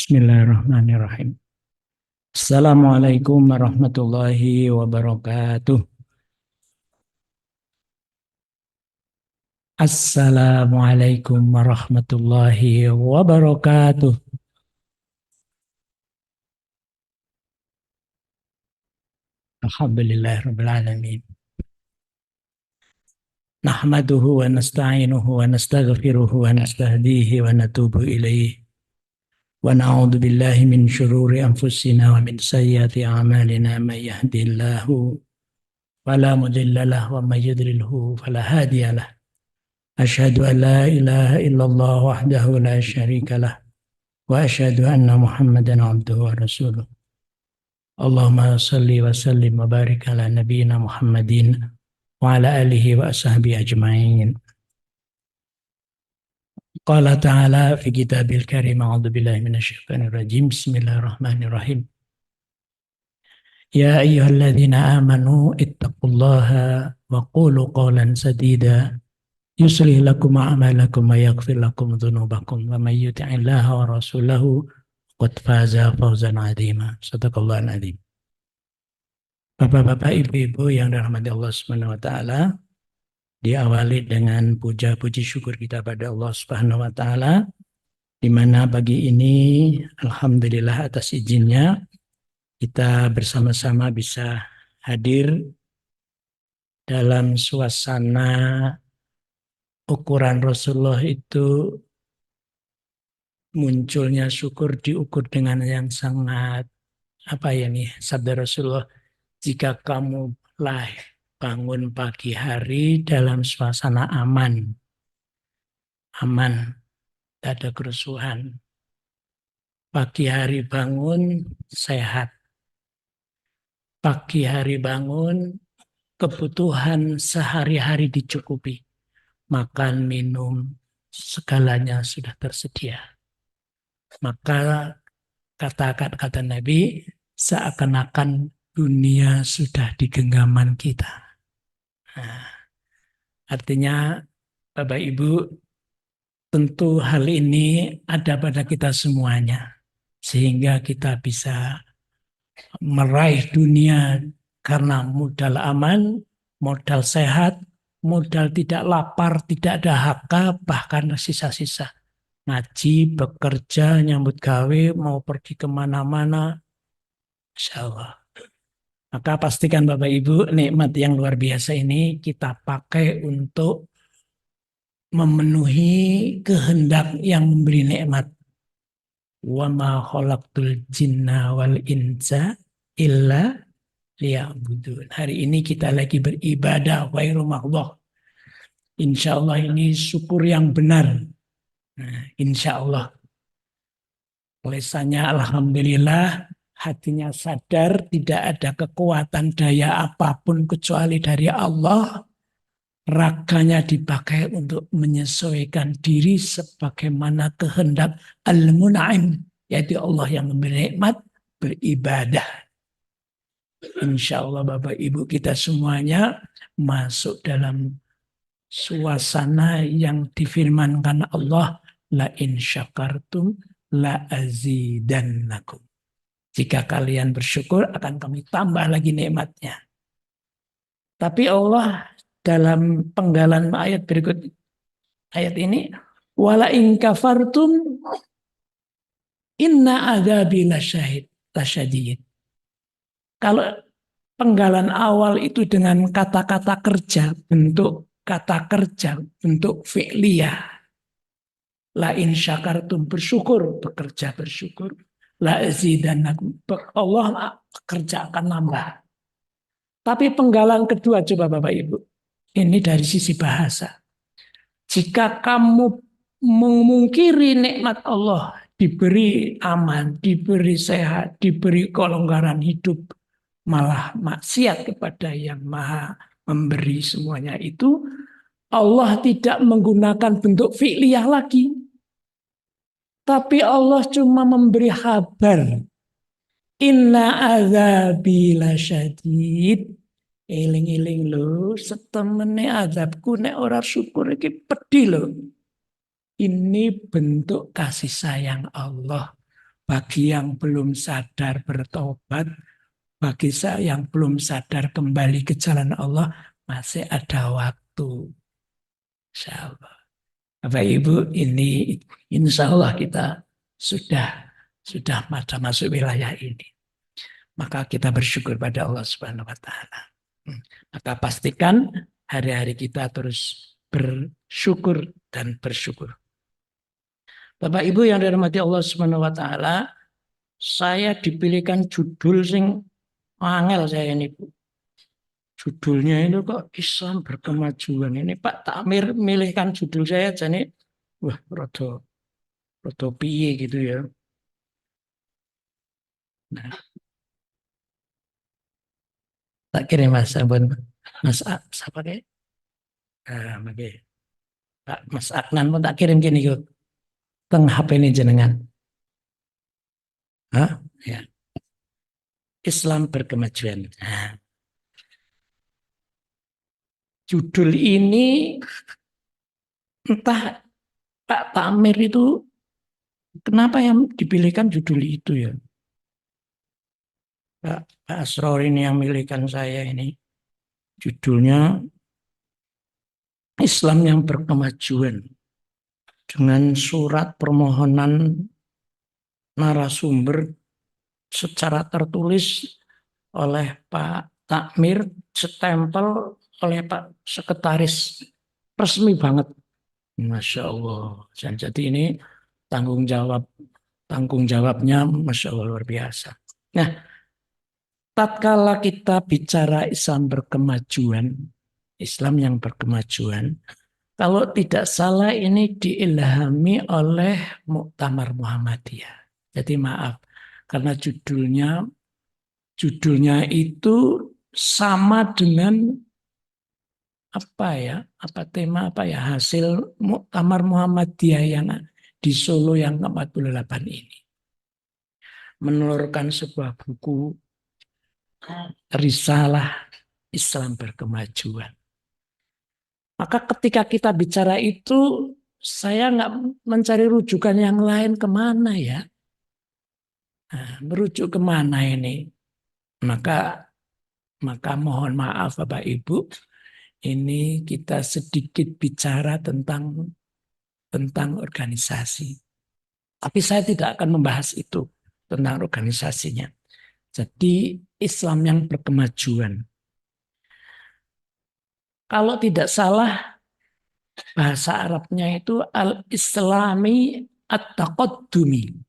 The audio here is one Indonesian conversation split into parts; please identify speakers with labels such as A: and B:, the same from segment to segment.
A: Bismillahirrahmanirrahim. Assalamualaikum warahmatullahi wabarakatuh. Assalamualaikum warahmatullahi wabarakatuh. Alhamdulillahirabbil alamin. Nahmaduhu wa nasta'inuhu wa nastaghfiruhu wa nastahdihi wa natubu ilaihi. Wa na'udzu billahi min syururi anfusina wa min sayyiati a'malina may yahdihillahu fala mudilla lahu wa may yudlilhu fala hadiyalah. Asyhadu an la ilaha illallah wahdahu la syarika lah wa asyhadu anna Muhammadan abduhu wa rasuluh. Allahumma salli wa sallim wa barik ala nabiyyina Muhammadin wa ala alihi wa ashabihi ajma'in. Qala ta'ala fi kitabil karim, a'udzu billahi minasyaitonir rajim. Bismillahirrahmanirrahim. Ya ayyuhalladzina amanu ittaqullaha wa qulu qawlan sadida yuslih lakum a'malakum wa yaghfir lakum dzunubakum wa may yuti'illaha wa rasulahu qad faza fawzan 'azima. Shadaqallahul 'adzim. Bapak-bapak, ibu-ibu yang dirahmati Allah Subhanahu wa taala, diawali dengan puja-puji syukur kita pada Allah Subhanahu wa taala, di mana pagi ini alhamdulillah atas izinnya kita bersama-sama bisa hadir dalam suasana ukuran Rasulullah itu munculnya syukur diukur dengan yang sangat sabda Rasulullah, jika kamu bangun pagi hari dalam suasana aman, tidak ada kerusuhan, pagi hari bangun sehat, pagi hari bangun kebutuhan sehari-hari dicukupi, makan, minum, segalanya sudah tersedia. Maka kata Nabi, seakan-akan dunia sudah di genggaman kita. Nah, artinya Bapak Ibu, tentu hal ini ada pada kita semuanya. Sehingga kita bisa meraih dunia karena modal aman, modal sehat, modal tidak lapar, tidak dahaka, bahkan sisa-sisa. Ngaji, bekerja, nyambut gawe, mau pergi kemana-mana, insya Allah. Maka pastikan Bapak Ibu, nikmat yang luar biasa ini kita pakai untuk memenuhi kehendak yang memberi nikmat. Wa ma khalaqtul jinna wal insa illa liya'budun. Hari ini kita lagi beribadah ghairu maghdhah. Insya Allah ini syukur yang benar. Nah, insya Allah. Lesannya alhamdulillah, hatinya sadar tidak ada kekuatan daya apapun kecuali dari Allah. Raganya dipakai untuk menyesuaikan diri sebagaimana kehendak Al-Mun'im, yaitu Allah yang memberi nikmat, beribadah. Insya Allah Bapak Ibu kita semuanya masuk dalam suasana yang difirmankan Allah, la in syakartum la azidannakum. Jika kalian bersyukur akan kami tambah lagi nikmatnya. Tapi Allah dalam penggalan ayat berikut ayat ini, wala in kafartum inna adzabi lasyadid. Kalau penggalan awal itu dengan kata-kata kerja, bentuk kata kerja, bentuk fi'liyah. La in syakartum bersyukur, bekerja bersyukur. La azidannakum, Allah kerja akan nambah. Tapi penggalan kedua coba Bapak Ibu. Ini dari sisi bahasa. Jika kamu memungkiri nikmat Allah, diberi aman, diberi sehat, diberi kelonggaran hidup, malah maksiat kepada yang maha memberi semuanya itu, Allah tidak menggunakan bentuk fi'liyah lagi. Tapi Allah cuma memberi kabar. Inna azabi lasyadid. Eling-eling lo, setemene azabku nek ora syukur iki pedih lo. Ini bentuk kasih sayang Allah bagi yang belum sadar bertobat, bagi saya yang belum sadar kembali ke jalan Allah, masih ada waktu. Insya Allah. Bapak Ibu, ini insya Allah kita sudah masuk wilayah ini. Maka kita bersyukur pada Allah Subhanahu wa taala. Maka pastikan hari-hari kita terus bersyukur dan bersyukur. Bapak Ibu yang dirahmati Allah Subhanahu wa taala, saya dipilihkan judul sing angel saya ini, Bu. Judulnya itu kok Islam berkemajuan. Ini Pak Takmir milihkan judul saya aja nih. Wah, rodo piye gitu ya. Nah, tak kirim Mas Abun. Mas siapa kayak? Pak Mas Aknan pun tak kirim gini yuk. Teng HP ini jenengan. Hah? Ya. Islam berkemajuan. Nah, judul ini entah Pak Tamir itu kenapa yang dipilihkan judul itu ya. Pak Asror ini yang milihkan saya ini. Judulnya Islam yang berkemajuan. Dengan surat permohonan narasumber secara tertulis oleh Pak Takmir, setempel oleh Pak Sekretaris, resmi banget. Masya Allah. Jadi ini tanggung jawabnya Masya Allah luar biasa. Nah, tatkala kita bicara Islam berkemajuan, Islam yang berkemajuan, kalau tidak salah ini diilhami oleh Muktamar Muhammadiyah. Jadi maaf, karena judulnya itu sama dengan hasil Muktamar Muhammadiyah yang di Solo yang ke-48 ini. Menelurkan sebuah buku Risalah Islam Berkemajuan. Maka ketika kita bicara itu, saya nggak mencari rujukan yang lain kemana ya. Nah, merujuk kemana ini? Maka mohon maaf Bapak Ibu, ini kita sedikit bicara tentang organisasi. Tapi saya tidak akan membahas itu tentang organisasinya. Jadi Islam yang berkemajuan. Kalau tidak salah bahasa Arabnya itu al-Islami at-taqaddumi.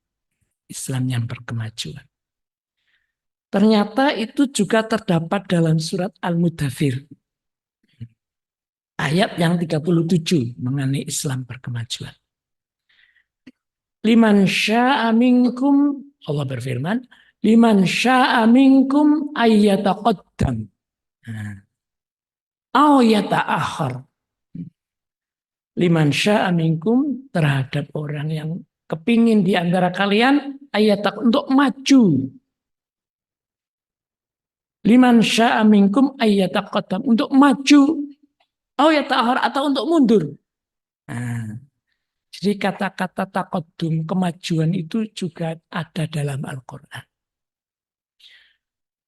A: Islam yang berkemajuan. Ternyata itu juga terdapat dalam surat Al-Mudaththir. Ayat yang 37 mengenai Islam berkemajuan. Liman sya'a minkum, Allah berfirman, liman sya'a minkum ayyataqaddam. Au yata'akhir. Liman sya'a minkum, terhadap orang yang kepingin di antara kalian untuk maju. Liman sya'a minkum ayyataqaddam, untuk maju. Au yata'akhir, atau untuk mundur. Nah, jadi kata-kata taqaddum, kemajuan itu juga ada dalam Al-Quran.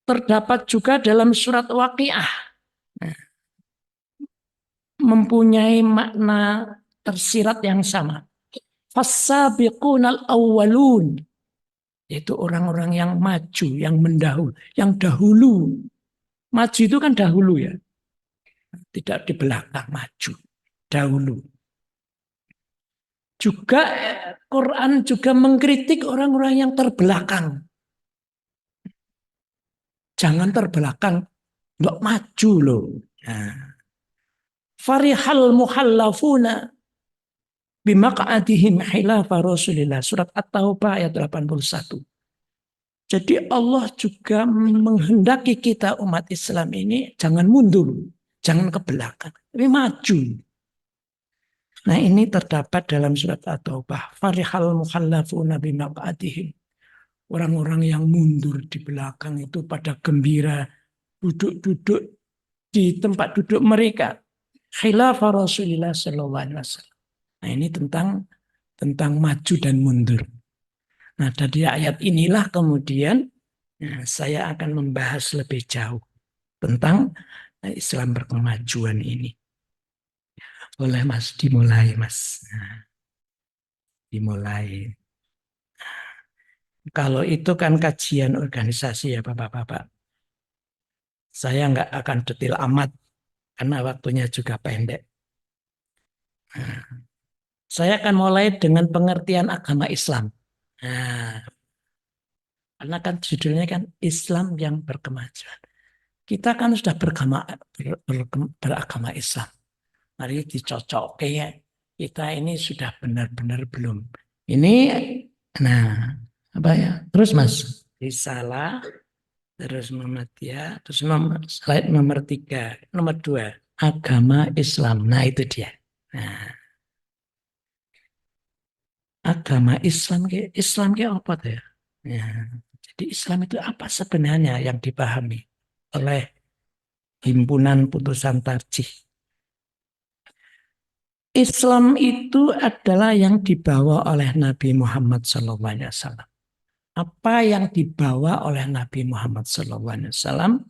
A: Terdapat juga dalam surat Waqiah. Nah, mempunyai makna tersirat yang sama. Fassabiqunal awwalun, yaitu orang-orang yang maju, yang mendahulu, yang dahulu. Maju itu kan dahulu ya. Tidak di belakang, maju. Dahulu. Juga Quran juga mengkritik orang-orang yang terbelakang. Jangan terbelakang, nggak maju loh. Nah. Farihal muhallafuna bimaq'adihim khilafa Rasulillah. Surat At-Taubah ayat 81. Jadi Allah juga menghendaki kita umat Islam ini jangan mundur, jangan ke belakang, tapi maju. Nah, ini terdapat dalam surat At-Taubah. Farihal muhallafuna bimaq'adihim. Orang-orang yang mundur di belakang itu pada gembira duduk-duduk di tempat duduk mereka. Khilafah Rasulullah sallallahu alaihi wasallam. Nah, ini tentang maju dan mundur. Nah, dari ayat inilah kemudian saya akan membahas lebih jauh tentang Islam berkemajuan ini. Boleh Mas, dimulai Mas. Nah, dimulai. Kalau itu kan kajian organisasi ya Bapak-Bapak. Saya nggak akan detail amat karena waktunya juga pendek. Nah, saya akan mulai dengan pengertian agama Islam. Nah, karena kan judulnya kan Islam yang berkemajuan. Kita kan sudah beragama Islam. Mari dicocok kayak kita ini sudah benar-benar belum. Ini, nah apa ya? Terus Mas, risalah, terus Muhammadiyah, terus slide nomor 3, nomor 2, agama Islam. Nah itu dia. Nah, agama Islam ke apa tuh ya? Ya, jadi Islam itu apa sebenarnya yang dipahami oleh himpunan putusan tarjih? Islam itu adalah yang dibawa oleh Nabi Muhammad SAW. Apa yang dibawa oleh Nabi Muhammad SAW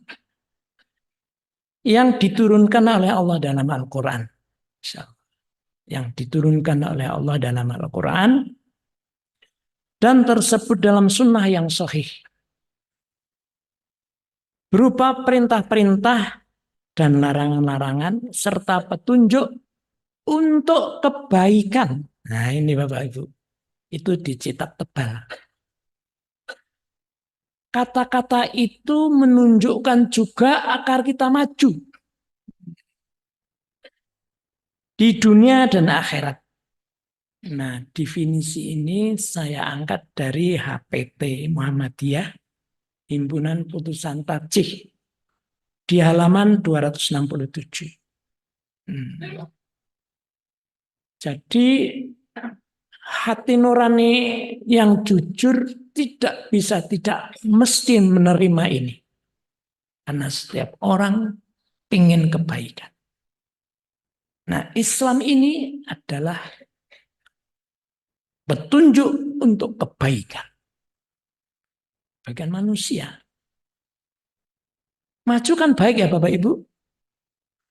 A: yang diturunkan oleh Allah dalam Al-Quran. Yang diturunkan oleh Allah dalam Al-Quran dan tersebut dalam sunnah yang sahih. Berupa perintah-perintah dan larangan-larangan serta petunjuk untuk kebaikan. Nah ini Bapak Ibu, itu dicetak tebal. Kata-kata itu menunjukkan juga agar kita maju di dunia dan akhirat. Nah, definisi ini saya angkat dari HPT Muhammadiyah, Himpunan Putusan Tarjih, di halaman 267. Jadi, hati nurani yang jujur tidak bisa tidak mesti menerima ini. Karena setiap orang ingin kebaikan. Nah, Islam ini adalah petunjuk untuk kebaikan. Kebaikan manusia. Maju kan baik ya Bapak Ibu.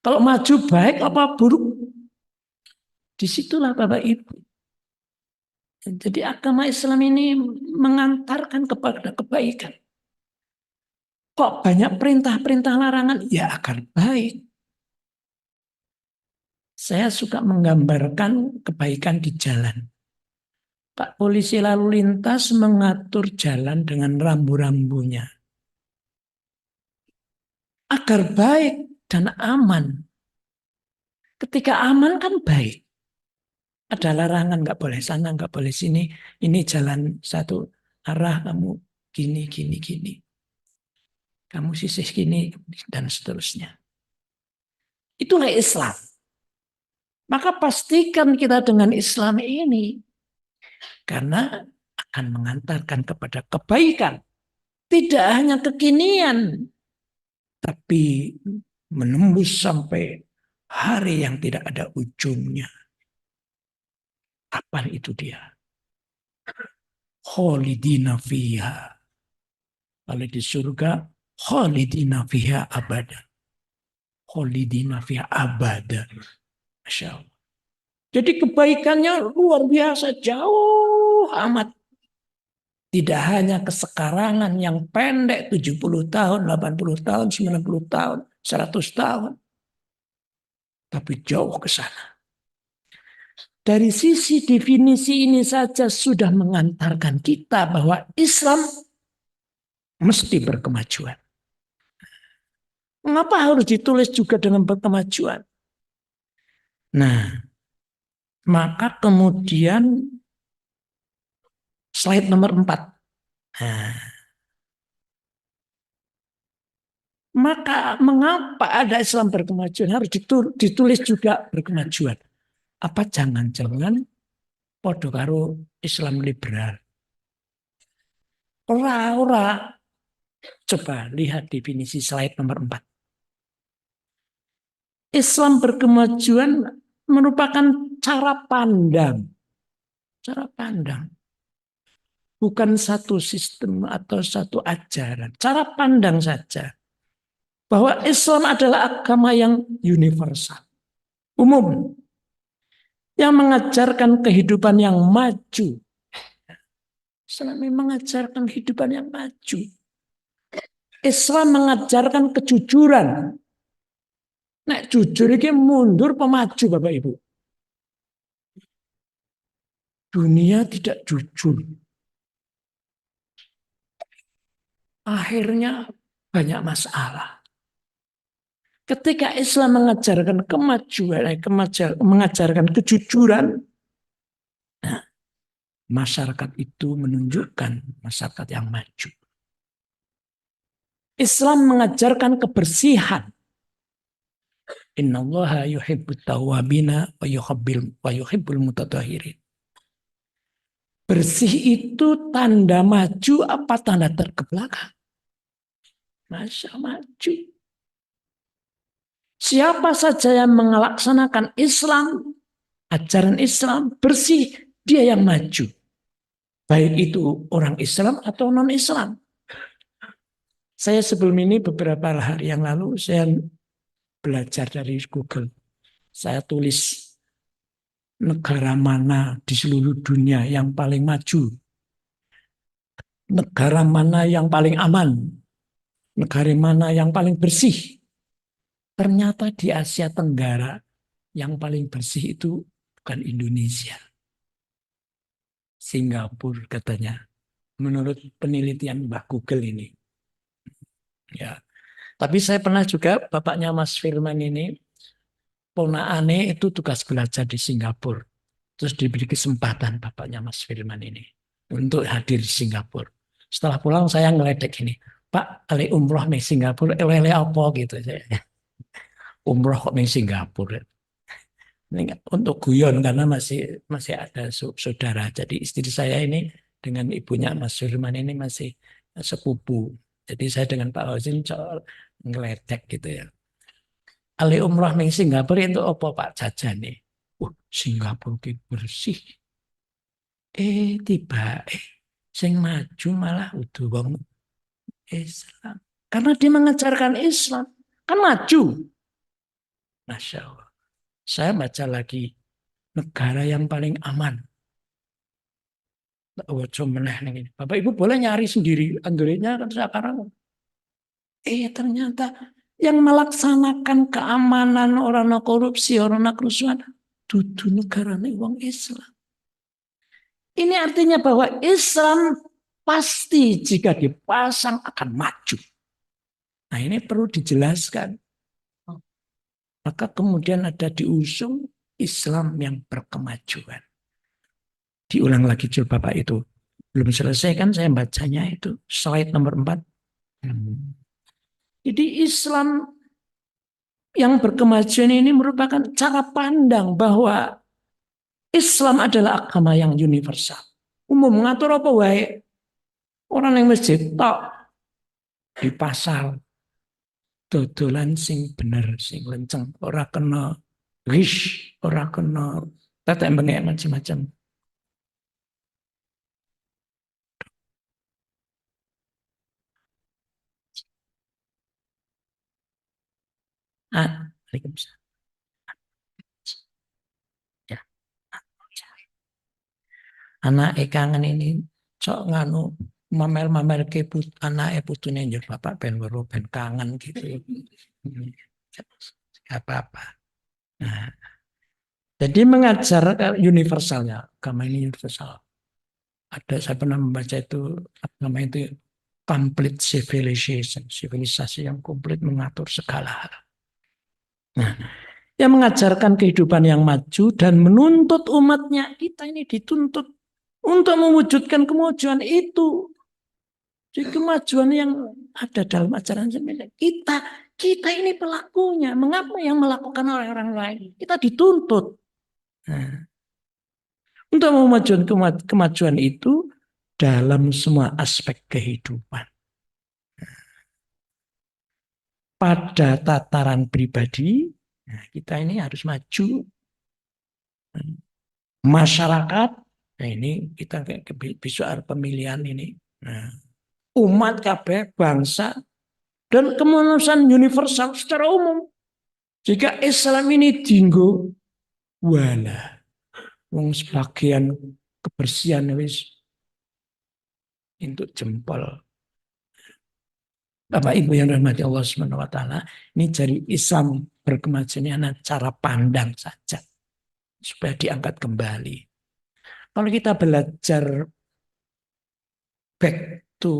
A: Kalau maju baik apa buruk? Disitulah Bapak Ibu. Jadi agama Islam ini mengantarkan kepada kebaikan. Kok banyak perintah-perintah larangan? Ya agar baik. Saya suka menggambarkan kebaikan di jalan. Pak polisi lalu lintas mengatur jalan dengan rambu-rambunya. Agar baik dan aman. Ketika aman kan baik. Ada larangan, nggak boleh sana, nggak boleh sini. Ini jalan satu arah, kamu gini, gini, gini. Kamu sisih gini, dan seterusnya. Itulah Islam. Maka pastikan kita dengan Islam ini. Karena akan mengantarkan kepada kebaikan. Tidak hanya kekinian. Tapi menembus sampai hari yang tidak ada ujungnya. Kapan itu dia? Khalidina fiha. Kalau di surga, khalidina fiha abada. Khalidina fiha abada. Masya Allah. Jadi kebaikannya luar biasa, jauh amat. Tidak hanya kesekarangan yang pendek, 70 tahun, 80 tahun, 90 tahun, 100 tahun. Tapi jauh ke sana. Dari sisi definisi ini saja sudah mengantarkan kita bahwa Islam mesti berkemajuan. Mengapa harus ditulis juga dengan berkemajuan? Nah, maka kemudian slide nomor 4. Nah, maka mengapa ada Islam berkemajuan? Harus ditulis juga berkemajuan. Apa jangan-jangan podo karo Islam liberal? Ora. Coba lihat definisi slide nomor 4. Islam berkemajuan merupakan cara pandang. Cara pandang. bukan satu sistem atau satu ajaran. Cara pandang saja bahwa Islam adalah agama yang universal, umum, yang mengajarkan kehidupan yang maju. Islam mengajarkan kehidupan yang maju. Islam mengajarkan kejujuran. Nek jujur ini mundur pemaju Bapak Ibu. Dunia tidak jujur. Akhirnya banyak masalah. Ketika Islam mengajarkan kemajuan, mengajarkan kejujuran, nah, masyarakat itu menunjukkan masyarakat yang maju. Islam mengajarkan kebersihan. Innallaha yuhibbut tawwabina wa yuhibbul mutatahhirin. Bersih itu tanda maju apa tanda terkebelakang? Masya maju. Siapa saja yang melaksanakan Islam, ajaran Islam, bersih, dia yang maju. Baik itu orang Islam atau non-Islam. Saya sebelum ini beberapa hari yang lalu, saya belajar dari Google. Saya tulis negara mana di seluruh dunia yang paling maju. Negara mana yang paling aman. Negara mana yang paling bersih. Ternyata di Asia Tenggara yang paling bersih itu bukan Indonesia. Singapura katanya. Menurut penelitian Mbak Google ini. Ya. Tapi saya pernah juga bapaknya Mas Firman ini, ponakane itu tugas belajar di Singapura. Terus diberi kesempatan bapaknya Mas Firman ini untuk hadir di Singapura. Setelah pulang saya ngeledek ini, Pak, ale umroh nih Singapura, ele apa gitu. Umroh kok nih Singapura. Ini untuk guyon karena masih ada saudara. Jadi istri saya ini dengan ibunya Mas Firman ini masih sepupu. Jadi saya dengan Pak Hozin ngeledek gitu ya. Ali umroh ning Singapura itu apa Pak jajan nih? Singapura ki bersih. Tiba sing maju malah udah wong Islam. Karena dia mengajarkan Islam, kan maju. Masya Allah. Saya baca lagi negara yang paling aman. Bapak Ibu boleh nyari sendiri Androidnya kan sekarang. Ternyata yang melaksanakan keamanan orang korupsi, orang kerusuhan, dudu negara wong Islam. Ini artinya bahwa Islam pasti jika dipasang akan maju. Nah ini perlu dijelaskan. Maka kemudian ada diusung Islam yang berkemajuan. Diulang lagi coba Bapak itu. Belum selesai kan saya bacanya itu. Slide nomor 4. Jadi Islam yang berkemajuan ini merupakan cara pandang bahwa Islam adalah agama yang universal. Umum mengatur apa wae. Orang yang masjid tok di pasar dodolan sing bener sing lenceng, ora kena rish, ora kena tetek bengek macam-macam. Waalaikumsalam. Ya. Anak kangen ini cok nganu mamer-mamer ke anak putune njur bapak ben weruh ben kangen gitu. Apa-apa. Nah, jadi mengajar universalnya, agama ini universal. Ada saya pernah membaca itu agama itu complete civilization, sivilisasi yang komplit mengatur segala hal. Nah, yang mengajarkan kehidupan yang maju dan menuntut umatnya, kita ini dituntut untuk mewujudkan kemajuan itu. Jadi kemajuan yang ada dalam ajaran sebenarnya kita ini pelakunya. Mengapa yang melakukan orang-orang lain? Kita dituntut. Nah, untuk memajukan kemajuan itu dalam semua aspek kehidupan. Pada tataran pribadi, kita ini harus maju. Masyarakat, Nah ini kita besok ada pemilihan ini. Nah, umat kabeh, bangsa, dan kemanusiaan universal secara umum. Jika Islam ini dinggo, walah, wong sebagian kebersihan wis untuk jempol. Bapak Ibu yang dirahmati Allah Subhanahu wa taala, ini dari Islam berkemajuan cara pandang saja supaya diangkat kembali. Kalau kita belajar back to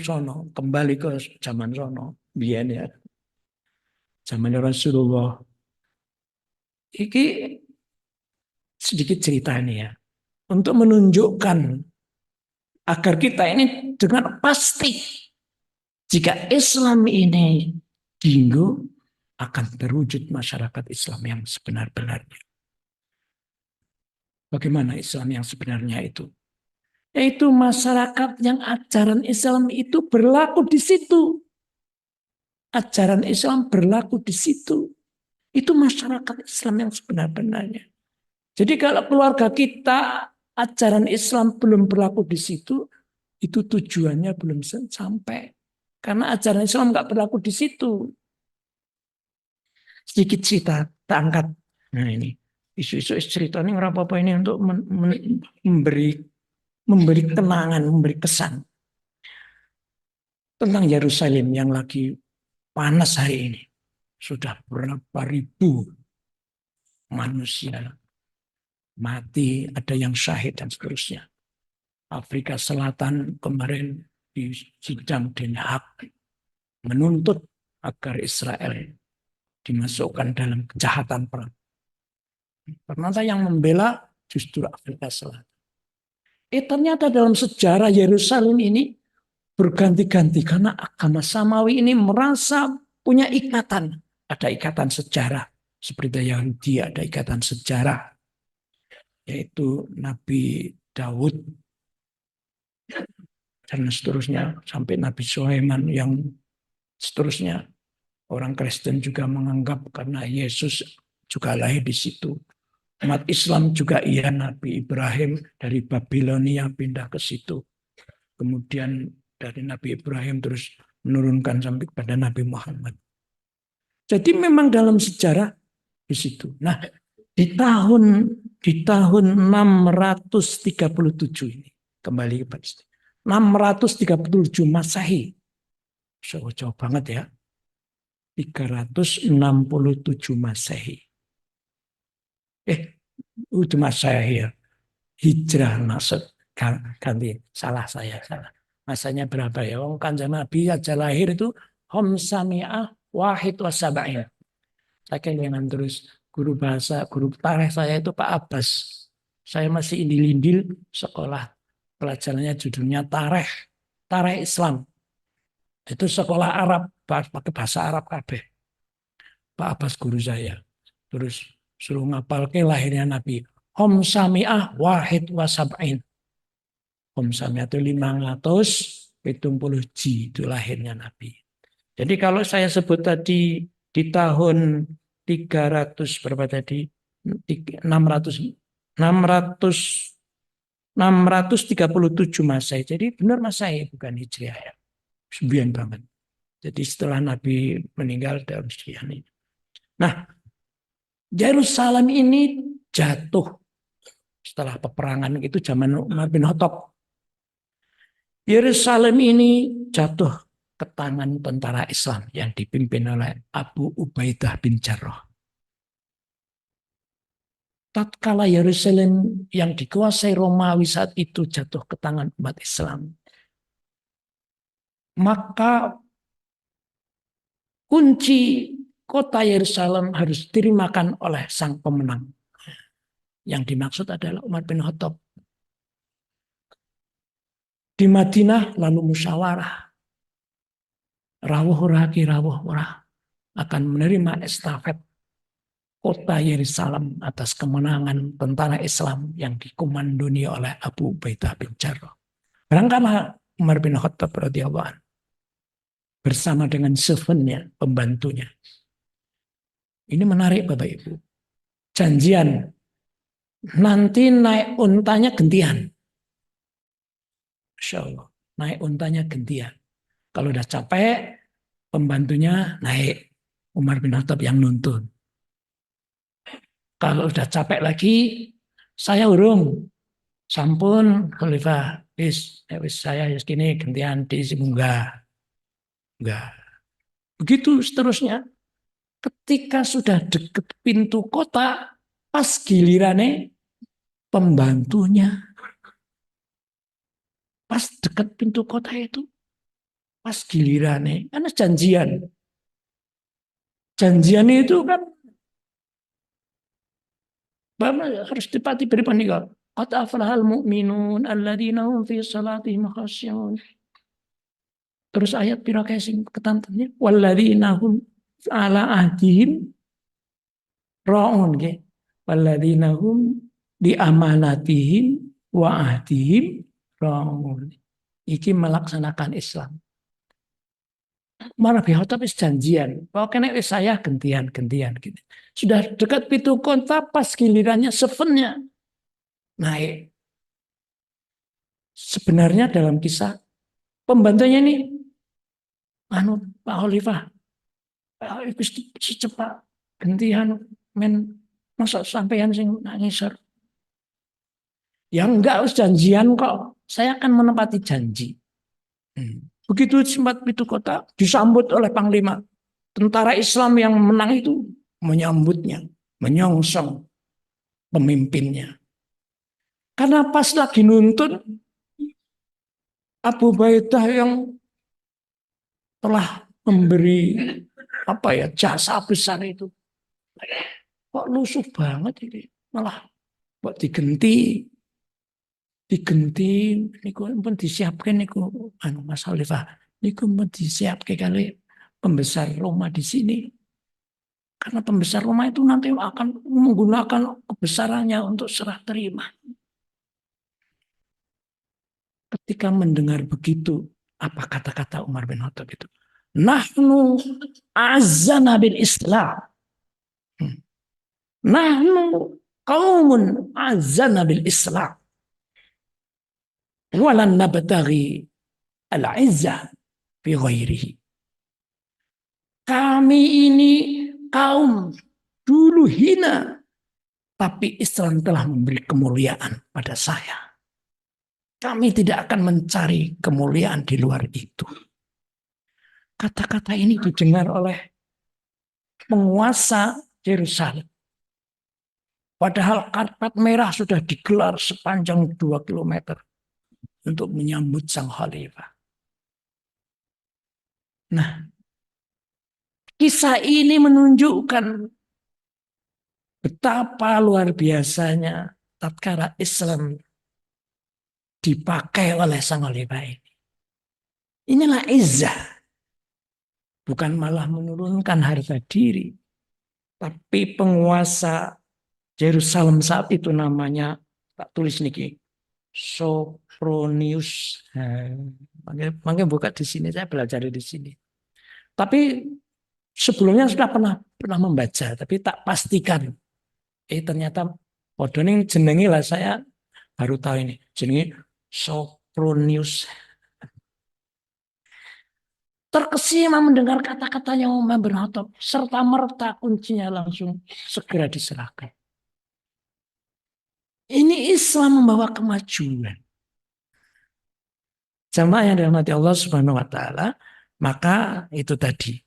A: sono, kembali ke zaman sono, biyen ya, zaman Rasulullah. Iki sedikit cerita ini ya, untuk menunjukkan agar kita ini dengan pasti jika Islam ini dinggo akan terwujud masyarakat Islam yang sebenar-benarnya. Bagaimana Islam yang sebenarnya itu? Yaitu masyarakat yang ajaran Islam itu berlaku di situ. Ajaran Islam berlaku di situ. Itu masyarakat Islam yang sebenar-benarnya. Jadi kalau keluarga kita ajaran Islam belum berlaku di situ, itu tujuannya belum sampai. Karena ajaran Islam nggak berlaku di situ. Sedikit cerita, kita angkat. Nah ini, isu-isu cerita ini nggak apa-apa ini untuk memberi kenangan, memberi kesan tentang Yerusalem yang lagi panas hari ini. Sudah berapa ribu manusia mati, ada yang syahid dan seterusnya. Afrika Selatan kemarin di sidang Den Haag menuntut agar Israel dimasukkan dalam kejahatan perang. Ternyata yang membela justru Afrika Selatan. Ternyata dalam sejarah Yerusalem ini berganti-ganti karena agama Samawi ini merasa punya ikatan. Ada ikatan sejarah. Seperti Yahudi ada ikatan sejarah. Yaitu Nabi Daud dan seterusnya. Sampai Nabi Sulaiman yang seterusnya. Orang Kristen juga menganggap karena Yesus juga lahir di situ. Umat Islam juga iya, Nabi Ibrahim dari Babilonia pindah ke situ. Kemudian dari Nabi Ibrahim terus menurunkan sampai kepada Nabi Muhammad. Jadi memang dalam sejarah di situ. Nah, di tahun 637 ini kembali ke Palestina. 637 Masehi. Jauh banget ya. 367 Masehi. Udah Masehi ya. Hijrah maksud ganti. Salah saya. Masanya berapa ya? Wong Kanjeng Nabi aja lahir itu Homsami'ah wahid wasaba'in. Saya kelingan terus guru bahasa, guru tarikh saya itu Pak Abbas. Saya masih indil-indil sekolah. Pelajarannya judulnya tarikh Islam. Itu sekolah Arab, pakai bahasa Arab kabeh. Pak Abbas guru saya. Terus suruh ngapal ke lahirnya Nabi. Hom sami'ah wahid wasab'in. Hom sami'ah itu 570 ji itu lahirnya Nabi. Jadi kalau saya sebut tadi di tahun 300 berapa tadi? 637 Masehi. Jadi benar Masehi bukan Hijriah ya. Sembilan banget. Jadi setelah Nabi meninggal dalam sekian ini. Nah, Yerusalem ini jatuh setelah peperangan itu zaman Umar bin Khattab. Yerusalem ini jatuh ke tangan tentara Islam yang dipimpin oleh Abu Ubaidah bin Jarrah. Tatkala Yerusalem yang dikuasai Romawi saat itu jatuh ke tangan umat Islam, maka kunci kota Yerusalem harus diterimakan oleh sang pemenang. Yang dimaksud adalah Umar bin Khattab. Di Madinah lalu musyawarah. Rawuh raki rawuh murah akan menerima estafet kota Yerusalem atas kemenangan tentara Islam yang dikomandoi oleh Abu Ubaidah bin Jarrah. Berangkatlah Umar bin Khattab radhiyallahu anhu bersama dengan servantnya, pembantunya. Ini menarik Bapak Ibu. Janjian nanti naik untanya gantian. Masya Allah, naik untanya gantian. Kalau udah capek, pembantunya naik. Umar bin Khattab yang nuntun. Kalau udah capek lagi, saya urung. Sampun, Khalifah. Saya segini gantian diisi munggah. Enggak. Begitu seterusnya. Ketika sudah deket pintu kota, pas gilirannya pembantunya. Pas deket pintu kota itu, pas gilirannya. Karena janjian. Janjian itu kan harus dipati beriman nih. Qad aflahal mu'minun alladzina hum fi salatihim khasyi'un. Terus ayat pira kae sing ketantennya walladzina hum ala ahdihim raun nggih. Walladzina hum di amanatihim wa ahdihim raun. Iki melaksanakan Islam. Malah Khattab wis janjian. Pokoknya wis saya gantian gitu. Sudah dekat pintu kota pas gilirannya sevennya naik. Sebenarnya dalam kisah pembantunya ini anu Pak Khalifah secepat gantian men masa sampean sing ngisor. Ya enggak us janjian kok. Saya akan menepati janji. Begitu sempat pintu kota disambut oleh panglima. Tentara Islam yang menang itu menyambutnya, menyongsong pemimpinnya. Karena pas lagi nuntun Abu Baidah yang telah memberi jasa besar itu. Kok lusuh banget ini. Malah kok digenti niku pun disiapkan niku Mas Khalifah. Niku pun disiapkan kali pembesar Roma di sini. Karena pembesar Roma itu nanti akan menggunakan kebesarannya untuk serah terima. Ketika mendengar begitu, apa kata-kata Umar bin Khattab itu? Nahnu azzana bil Islam. Nahnu qaumun azzana bil Islam. Walan nabtaghi al-izzah fi ghairihi. Kami ini kaum dulu hina, tapi Islam telah memberi kemuliaan pada saya. Kami tidak akan mencari kemuliaan di luar itu. Kata-kata ini didengar oleh penguasa Yerusalem. Padahal karpet merah sudah digelar sepanjang 2 kilometer untuk menyambut sang khalifah. Nah, kisah ini menunjukkan betapa luar biasanya tatkala Islam dipakai oleh sang khalifah ini. Inilah izzah. Bukan malah menurunkan harga diri. Tapi penguasa Yerusalem saat itu namanya, tak tulis niki, Sopronius. Makanya buka di sini, saya belajar di sini. Tapi sebelumnya sudah pernah membaca, tapi tak pastikan. Ternyata podoning jenengi lah, saya baru tahu ini. Jenengi Sopronius. Terkesima mendengar kata-katanya Umar bin Khattab, serta merta kuncinya langsung segera diserahkan. Ini Islam membawa kemajuan. Jamaah yang dirahmati Allah Subhanahu wa taala, maka itu tadi.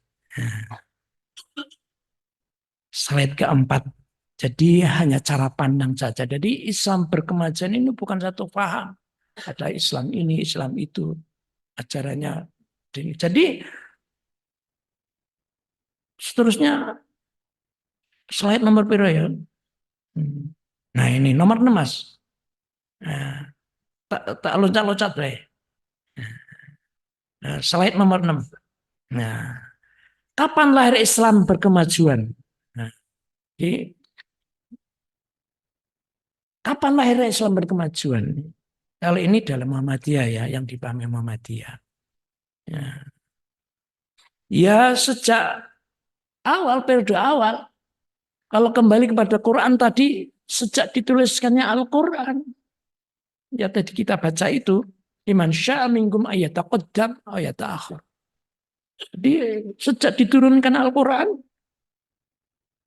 A: Slide keempat. Jadi hanya cara pandang saja. Jadi Islam berkemajuan ini bukan satu paham. Ada Islam ini, Islam itu. Ajarannya. Jadi seterusnya slide nomor berapa ya? Nah ini nomor 6 Mas. Nah, tak loncat-loncat deh. Nah, slide nomor 6. Nah, kapan lahir Islam berkemajuan? Nah, kapan lahir Islam berkemajuan? Kalau ini dalam Muhammadiyah ya, yang dipahami Muhammadiyah. Ya sejak awal, periode awal. Kalau kembali kepada Quran tadi, sejak dituliskannya Al-Quran, ya tadi kita baca itu, liman syaa minkum ayyataqaddam ayyata'akhir. Jadi sejak diturunkan Al-Quran,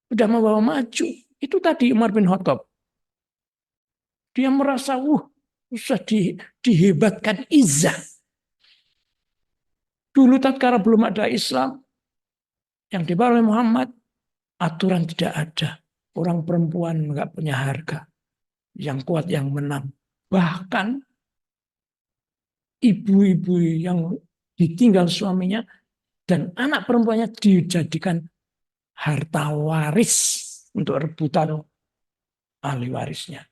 A: sudah membawa maju. Itu tadi Umar bin Khattab. Dia merasa, usah dihebatkan izah. Dulu tatkala belum ada Islam, yang dibawa oleh Muhammad, aturan tidak ada. Orang perempuan nggak punya harga. Yang kuat yang menang. Bahkan ibu-ibu yang ditinggal suaminya dan anak perempuannya dijadikan harta waris untuk rebutan ahli warisnya.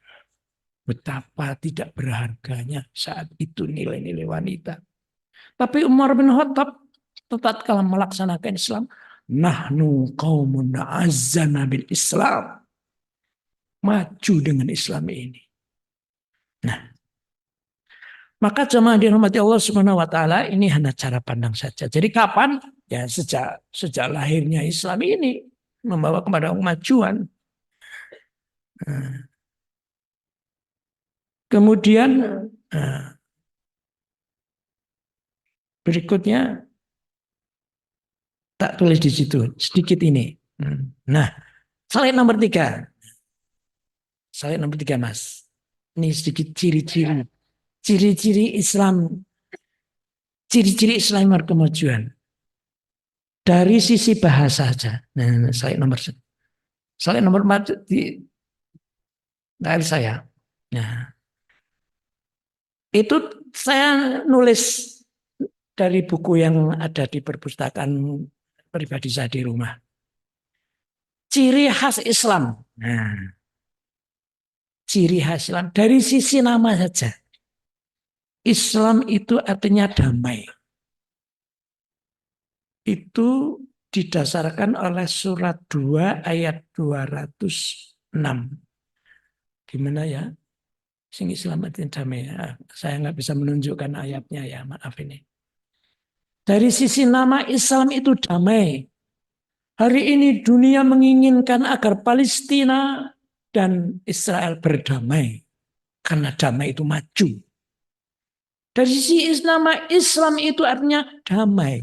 A: Betapa tidak berharganya saat itu nilai-nilai wanita. Tapi Umar bin Khattab tetap kalau melaksanakan Islam, nahnu qaumun azzana bil Islam. Maju dengan Islam ini. Nah, maka jemaah dirahmati Allah Subhanahu wa taala, ini hanya cara pandang saja. Jadi kapan? Ya sejak lahirnya Islam ini membawa kepada kemajuan. Kemudian berikutnya tak tulis di situ sedikit ini. Nah, slide nomor 3. Slide nomor 3, Mas. Ini sedikit ciri-ciri Islam. Ciri-ciri Islam kemajuan. Dari sisi bahasa saja. Nah, slide nomor 4 dari saya. Nah, itu saya nulis dari buku yang ada di perpustakaan pribadi saya di rumah. Ciri khas Islam. Nah, ciri khas Islam dari sisi nama saja. Islam itu artinya damai. Itu didasarkan oleh surat 2 ayat 206. Gimana ya? Sing Islam artinya damai. Saya nggak bisa menunjukkan ayatnya ya, maaf ini. Dari sisi nama Islam itu damai. Hari ini dunia menginginkan agar Palestina dan Israel berdamai. Karena damai itu maju. Dari sisi nama Islam itu artinya damai.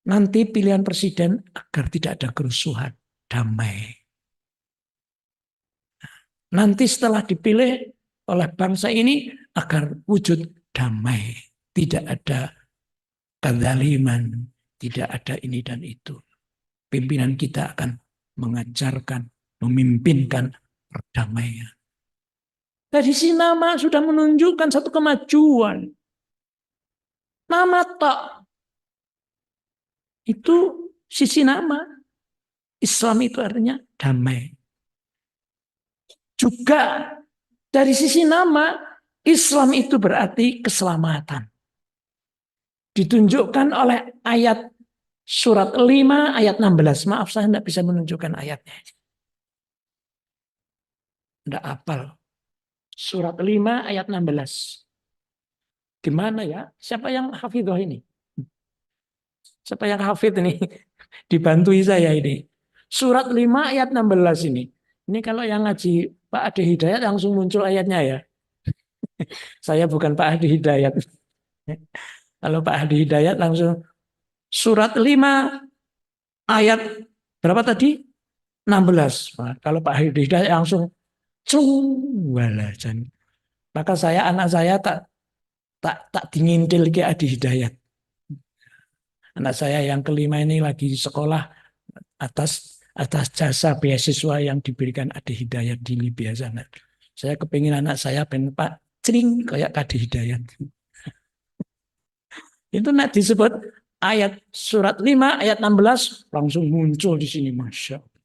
A: Nanti pilihan presiden agar tidak ada kerusuhan. Damai. Nanti setelah dipilih oleh bangsa ini agar wujud damai. Tidak ada kezaliman, tidak ada ini dan itu. Pimpinan kita akan mengajarkan, memimpinkan perdamaian. Dari sini nama sudah menunjukkan satu kemajuan. Nama tak. Itu sisi nama. Islam itu artinya damai. Juga dari sisi nama, Islam itu berarti keselamatan. Ditunjukkan oleh ayat surat 5 ayat 16. Maaf saya tidak bisa menunjukkan ayatnya. Tidak hafal. Surat 5 ayat 16. Gimana ya? Siapa yang hafidhah ini? Siapa yang hafidh ini? Dibantui saya ini. Surat 5 ayat 16 ini. Ini kalau yang ngaji Pak Ade Hidayat langsung muncul ayatnya ya. Saya bukan Pak Ade Hidayat. Kalau Pak Ade Hidayat langsung surat 5 ayat berapa tadi? 16. Nah, kalau Pak Ade Hidayat langsung walajan. Maka anak saya tak dingintil ke Ade Hidayat. Anak saya yang kelima ini lagi sekolah atas jasa beasiswa yang diberikan Ade Hidayat di Libya sana. Saya kepingin anak saya Pak cering kayak Ade Hidayat. Itu nak disebut ayat surat 5 ayat 16 langsung muncul di sini, Masya Allah.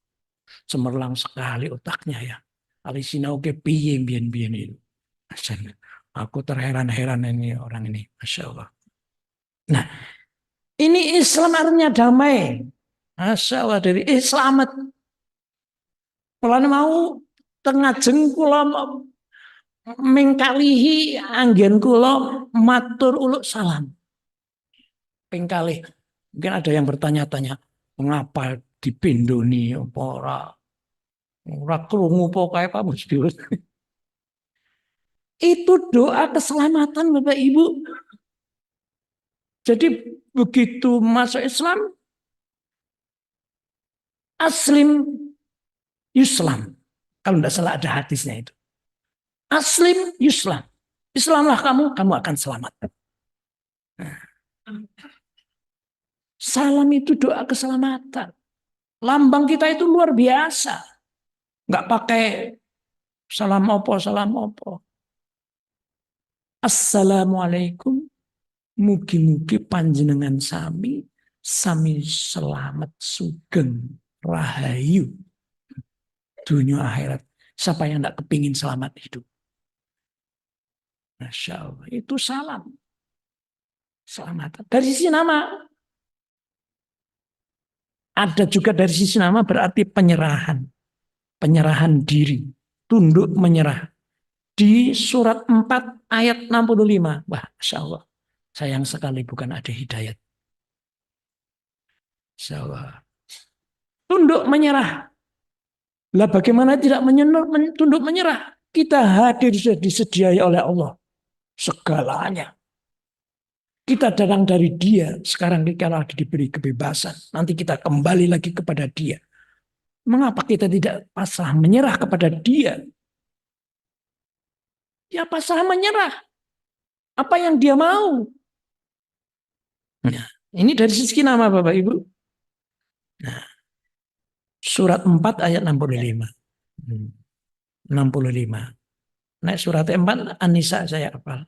A: Cemerlang sekali otaknya ya. Alisina oke piye bian itu. Aku terheran-heran ini orang ini, Masya Allah. Nah, ini Islam artinya damai. Masya Allah dari Islamat. Kalau mau tengah jengkula mengkalihi anggen kula matur uluk salam. Pengkalih. Mungkin ada yang bertanya-tanya, mengapa dipindoni apa ora krungu apa kae Pak mesti. Itu doa keselamatan Bapak Ibu. Jadi begitu masuk Islam, aslim yuslam. Kalau tidak salah ada hadisnya itu. Aslim yuslam. Islamlah kamu, kamu akan selamat. Nah, salam itu doa keselamatan. Lambang kita itu luar biasa. Nggak pakai salam opo, salam opo. Assalamualaikum. Mugi-mugi panjenengan sami selamat sugeng rahayu dunia akhirat. Siapa yang tidak kepingin selamat hidup? Masya Allah, itu salam. Selamat. Dari sisi nama. Ada juga dari sisi nama berarti penyerahan. Penyerahan diri. Tunduk menyerah. Di surat 4 ayat 65. Wah, Masya Allah. Sayang sekali bukan ada hidayat. Masya Allah. Tunduk menyerah. Lah bagaimana tidak tunduk menyerah? Kita hadir sudah disediai oleh Allah. Segalanya. Kita datang dari Dia. Sekarang kita lagi diberi kebebasan. Nanti kita kembali lagi kepada Dia. Mengapa kita tidak pasrah menyerah kepada Dia? Ya pasrah menyerah. Apa yang Dia mau. Nah, ini dari sisi nama Bapak Ibu. Nah, surat 4 ayat 65. 65. Nah, surat 4 An-Nisa saya hafal.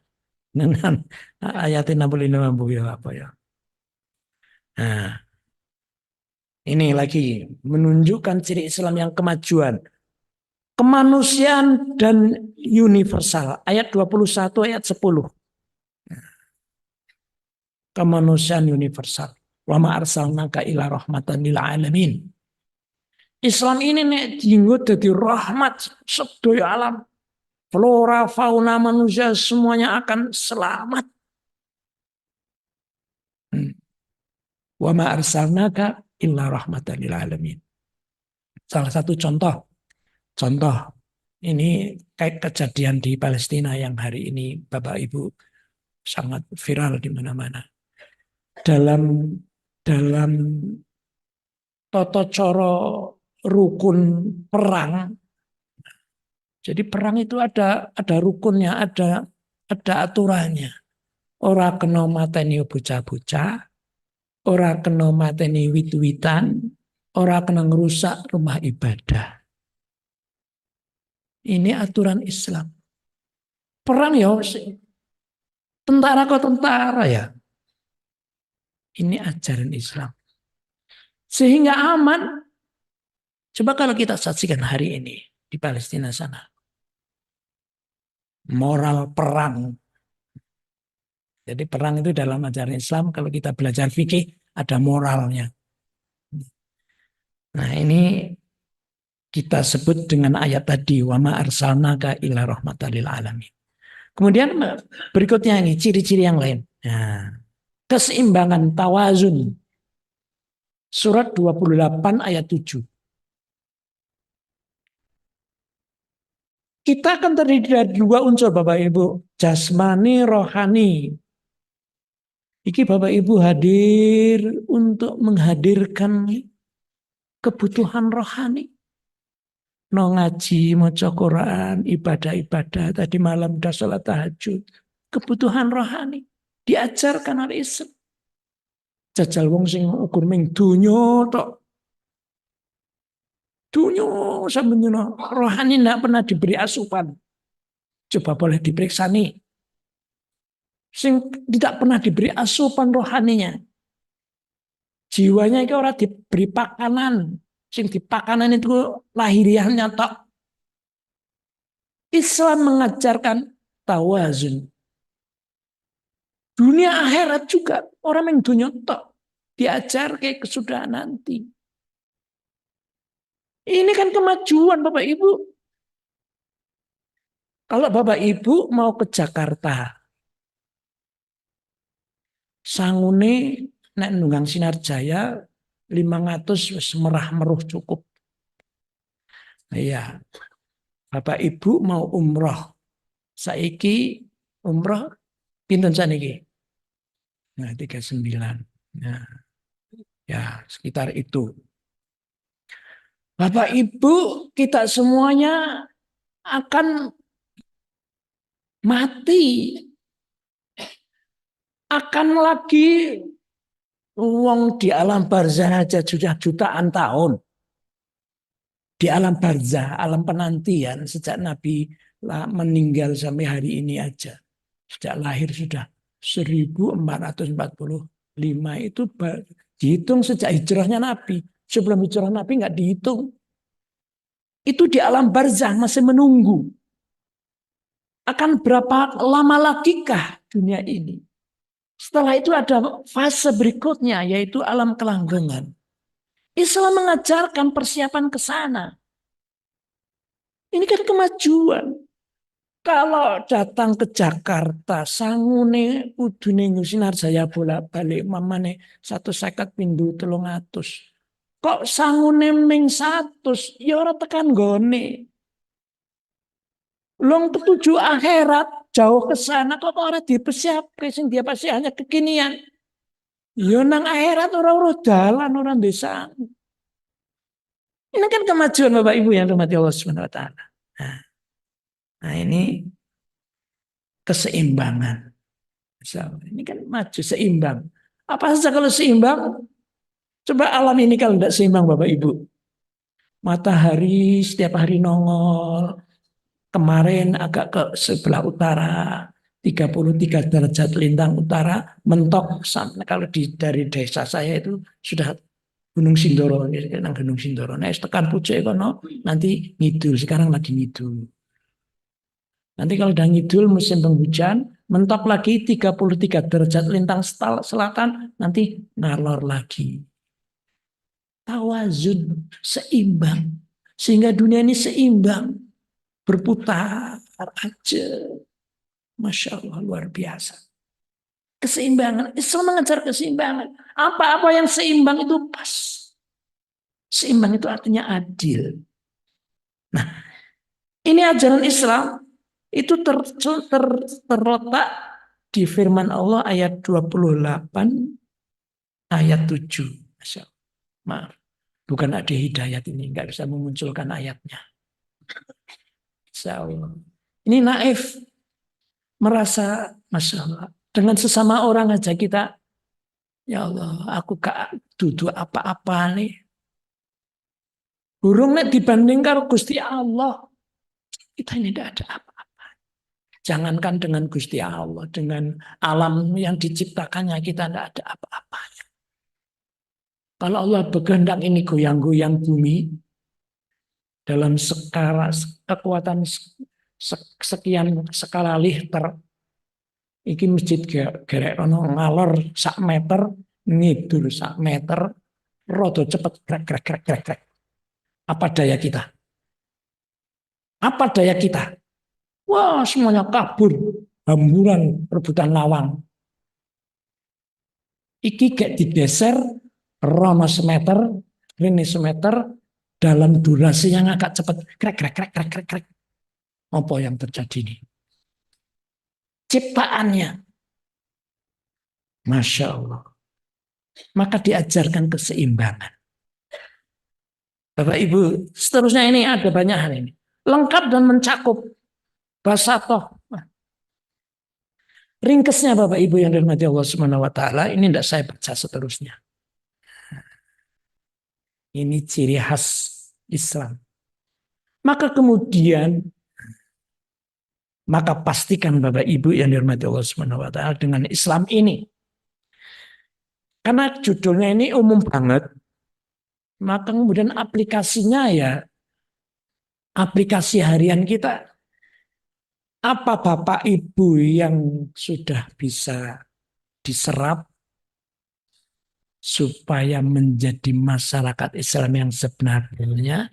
A: Dengan ayat 65 apa ya. Nah, ini lagi menunjukkan ciri Islam yang kemajuan. Kemanusiaan dan universal. Ayat 21 ayat 10. Kemanusiaan universal. Wa ma arsalnaka ila rahmatan lil alamin. Islam ini nek dienggo dadi rahmat sedaya alam. Flora, fauna, manusia semuanya akan selamat. Wa ma arsalnaka illa rahmatan lil alamin. Salah satu contoh ini kayak kejadian di Palestina yang hari ini Bapak Ibu sangat viral di mana-mana. Dalam tata cara rukun perang. Jadi perang itu ada rukunnya, ada aturannya. Ora kena mateni bocah-bocah, ora kena mateni wit-witan, ora kena ngerusak rumah ibadah. Ini aturan Islam. Perang ya, tentara kok tentara ya. Ini ajaran Islam. Sehingga aman. Coba kalau kita saksikan hari ini di Palestina sana. Moral perang. Jadi perang itu dalam ajaran Islam, kalau kita belajar fikih, ada moralnya. Nah ini kita sebut dengan ayat tadi, wa ma arsalnaka illa rahmatan lil alamin. Kemudian berikutnya ini ciri-ciri yang lain. Nah, keseimbangan tawazun. Surat 28 ayat 7. Kita akan terdiri dari dua unsur Bapak Ibu. Jasmani, rohani. Iki Bapak Ibu hadir untuk menghadirkan kebutuhan rohani. No ngaji, maca Quran, ibadah-ibadah. Tadi malam udah sholat tahajud. Kebutuhan rohani. Diajarkan oleh Islam. Jajal wong sing ukur ming dunyo tok. Dunyo sampeyan rohani tidak pernah diberi asupan. Coba boleh diperiksa nih. Sing tidak pernah diberi asupan rohaninya. Jiwanya itu orang diberi pakanan. Sing dipakanan itu lahiriahnya tok. Islam mengajarkan tawazun. Dunia akhirat juga orang yang dunia tok. Diajar kayak kesudahan nanti. Ini kan kemajuan Bapak Ibu. Kalau Bapak Ibu mau ke Jakarta, sangune nek nunggang Sinar Jaya 500 wis merah-meruh cukup. Iya. Bapak Ibu mau umroh. Saiki umroh pinten saniki? Nah, 39. Nah, ya sekitar itu. Bapak Ibu, kita semuanya akan mati. Akan lagi wong di alam barzah aja sudah jutaan tahun. Di alam barzah, alam penantian sejak Nabi meninggal sampai hari ini aja. Sejak lahir sudah 1445 itu dihitung sejak hijrahnya Nabi. Sebelum hijrah Nabi nggak dihitung. Itu di alam barzah masih menunggu. Akan berapa lama lagi kah dunia ini? Setelah itu ada fase berikutnya yaitu alam kelanggengan. Islam mengajarkan persiapan ke sana. Ini kan kemajuan. Kalau datang ke Jakarta, sangune kudune ngusinar saya bolak-balik mamane 150 pindu 300. Kok sangune ming 100, ya ora tekan gone. Long ketujuh akhirat, jauh ke sana kok ora dipersiapke sing dia pasti hanya kekinian. Ya nang akhirat ora dalan ora desa. Ini kan kemajuan Bapak Ibu yang dirahmati Allah Subhanahu wa taala. Nah, ini keseimbangan. Ini kan maju seimbang. Apa saja kalau seimbang? Coba alam ini kalau tidak seimbang Bapak Ibu. Matahari setiap hari nongol. Kemarin agak ke sebelah utara. 33 derajat lintang utara. Mentok. Kalau dari desa saya itu sudah Gunung Sindoro. Gunung Sindoro. Nah, tekan pucuk kono nanti ngidul. Sekarang lagi ngidul. Nanti kalau udah ngidul musim penghujan, mentok lagi 33 derajat lintang selatan, nanti ngalor lagi. Tawazun, seimbang. Sehingga dunia ini seimbang. Berputar aja. Masya Allah, luar biasa. Keseimbangan, Islam mengajar keseimbangan. Apa-apa yang seimbang itu pas. Seimbang itu artinya adil. Nah, ini ajaran Islam itu terletak di firman Allah ayat 28 ayat 7. Masya Allah. Maaf, bukan ada hidayat ini, nggak bisa memunculkan ayatnya. Masya Allah. Ini naif, merasa Masya Allah. Dengan sesama orang aja kita, ya Allah, aku gak duduk apa-apa nih. Burung nih dibanding karo Gusti Allah, kita ini tidak ada apa. Jangankan dengan Gusti Allah, dengan alam yang diciptakannya kita tidak ada apa-apanya. Kalau Allah berkehendak ini goyang-goyang bumi dalam kekuatan sekian skala Richter, iki masjid gerek ono ngalor sak meter, ngidul sak meter, rodo cepet grek. Apa daya kita? Apa daya kita? Wah, semuanya kabur, hamburan rebutan lawang. Iki gak digeser, rono semeter, ini semeter, dalam durasi yang agak cepat. Krek. Apa yang terjadi ini? Ciptaannya. Masya Allah. Maka diajarkan keseimbangan. Bapak Ibu, seterusnya ini ada banyak hal ini. Lengkap dan mencakup. Basatoh. Ringkesnya Bapak Ibu yang dirahmati Allah Subhanahu wa taala, ini tidak saya baca seterusnya. Ini ciri khas Islam. Maka kemudian maka pastikan Bapak Ibu yang dirahmati Allah Subhanahu wa taala dengan Islam ini. Karena judulnya ini umum banget. Maka kemudian aplikasinya ya aplikasi harian kita. Apa Bapak Ibu yang sudah bisa diserap supaya menjadi masyarakat Islam yang sebenarnya?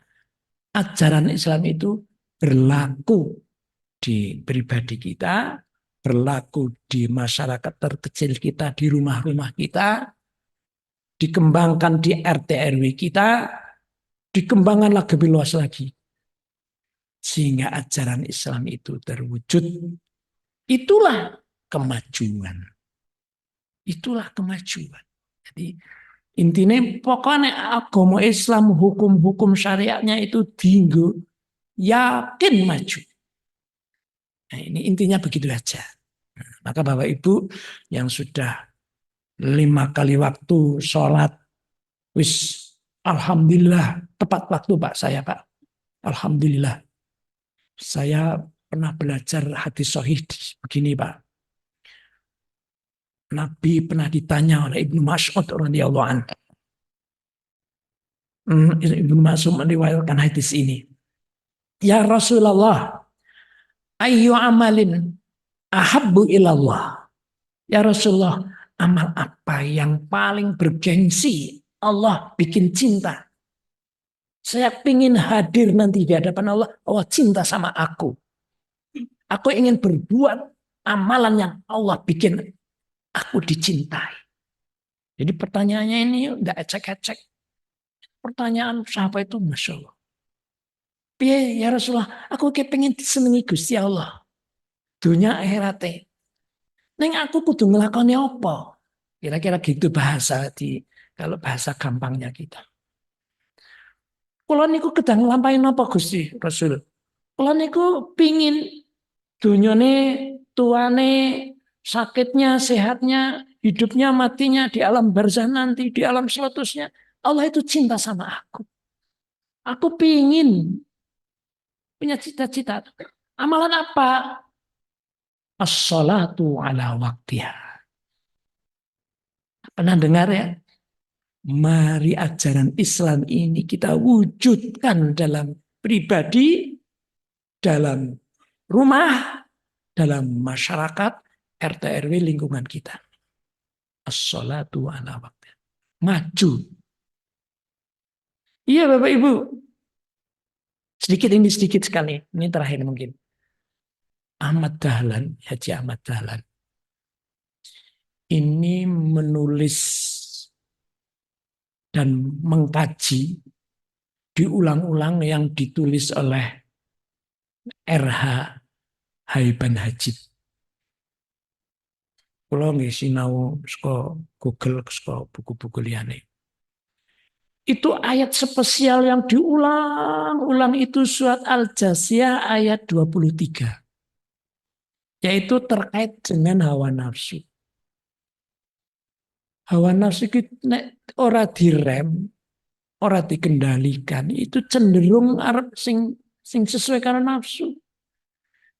A: Ajaran Islam itu berlaku di pribadi kita, berlaku di masyarakat terkecil kita, di rumah-rumah kita, dikembangkan di RT RW kita, dikembangkan lebih luas lagi. Sehingga ajaran Islam itu terwujud. Itulah kemajuan. Itulah kemajuan. Jadi intinya pokoknya agama Islam, hukum-hukum syariatnya itu tinggi, yakin maju. Nah, ini intinya begitu aja. Maka Bapak Ibu yang sudah 5 kali waktu sholat, wis alhamdulillah tepat waktu Pak saya Pak. Alhamdulillah. Saya pernah belajar hadis sahih begini Pak. Nabi pernah ditanya oleh Ibnu Mas'ud radhiyallahu anhu. Ibnu Mas'ud meriwayatkan hadis ini. Ya Rasulullah, ayyu amalin ahabbu ilallah. Ya Rasulullah, amal apa yang paling bergengsi Allah bikin cinta? Saya ingin hadir nanti di hadapan Allah. Allah cinta sama aku. Aku ingin berbuat amalan yang Allah bikin aku dicintai. Jadi pertanyaannya ini enggak ecek-ecek. Pertanyaan sahabat itu Masya Allah. Ya Rasulullah, aku kepengen disenengi Gusti Allah. Dunia akhirate. Neng aku kudu ngelakoni apa? Kira-kira gitu bahasa kalau bahasa gampangnya kita. Kula niku kedang nglampahin apa Gusti Rasul? Kula niku pingin dunyane tuane sakitnya, sehatnya, hidupnya, matinya di alam barzah nanti, di alam seterusnya. Allah itu cinta sama aku. Aku pingin punya cita-cita. Amalan apa? As-salatu ala waktiha. Pernah dengar ya? Mari ajaran Islam ini kita wujudkan dalam pribadi, dalam rumah, dalam masyarakat, RT RW lingkungan kita. As-salatu ala waktiha. Maju. Iya Bapak Ibu. Sedikit sekali. Ini terakhir mungkin. Ahmad Dahlan, Haji Ahmad Dahlan. Ini menulis dan mengkaji diulang-ulang yang ditulis oleh RH Haiban Hajib. Kalau nggih sinau saka Google saka buku-buku liyane. Itu ayat spesial yang diulang-ulang itu surat Al-Jasiyah ayat 23. Yaitu terkait dengan hawa nafsu. Hawa nafsu itu ora direm, ora dikendalikan, itu cenderung arep sing sesuai karo nafsu.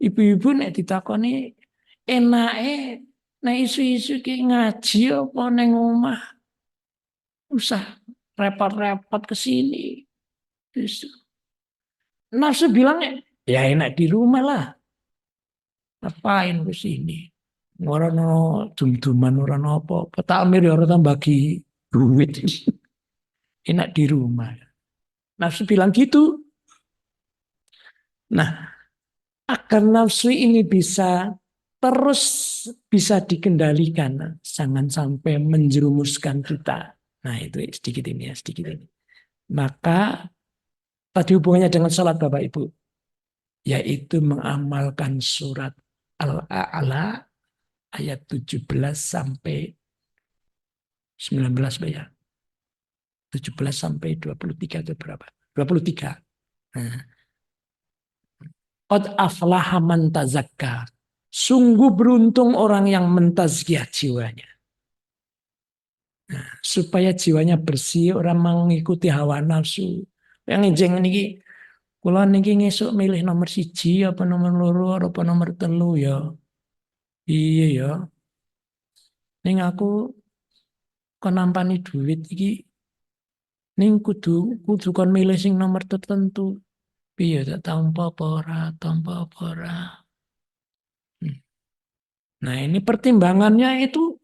A: Ibu-ibu nek ditakoni enake nek isu-isu ki ngaji apa ning omah. Usah repot-repot ke sini. Nafsu bilang ya enak di rumah lah. Ngapain ke sini? Orang no dum-duman orang apa? Petamir ya orang bagi duit. Enak di rumah. Nafsu bilang gitu. Nah, agar nafsu ini terus bisa dikendalikan, jangan sampai menjerumuskan kita. Nah, itu sedikit ini ya, sedikit ini. Maka tadi hubungannya dengan salat Bapak Ibu, yaitu mengamalkan surat Al-A'la ayat 17 sampai 19 ya. 17 sampai 23 itu berapa? 23. Nah. Qad aflaha man tazakka. Sungguh beruntung orang yang mentazkiyah jiwanya. Nah, supaya jiwanya bersih, orang mengikuti hawa nafsu. Yang ngejeng niki, kula niki ngesuk milih nomor 1 apa nomor 2 apa nomor 3 ya. Iya ya. Ning aku kon nampani duit iki ning kudu kon milih sing nomor tertentu. Piye tak tampa apa ora. Nah, ini pertimbangannya itu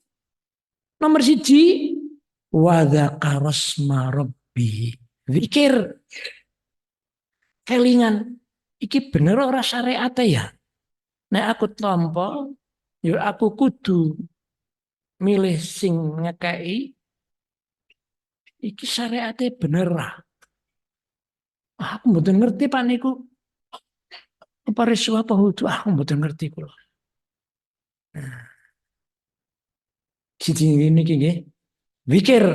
A: nomor 1 wa dzakarasma rabbi. Zikir. Kelingan. Iki bener ora syariat ya. Nek aku tampa ya aku kudu milih sing ngekei iki syariate bener lah. Aku mboten ngerti Pak niku. Apa resu apa hudu? Aku mboten ngerti kula. Nah, siji niki nggih. Zikir.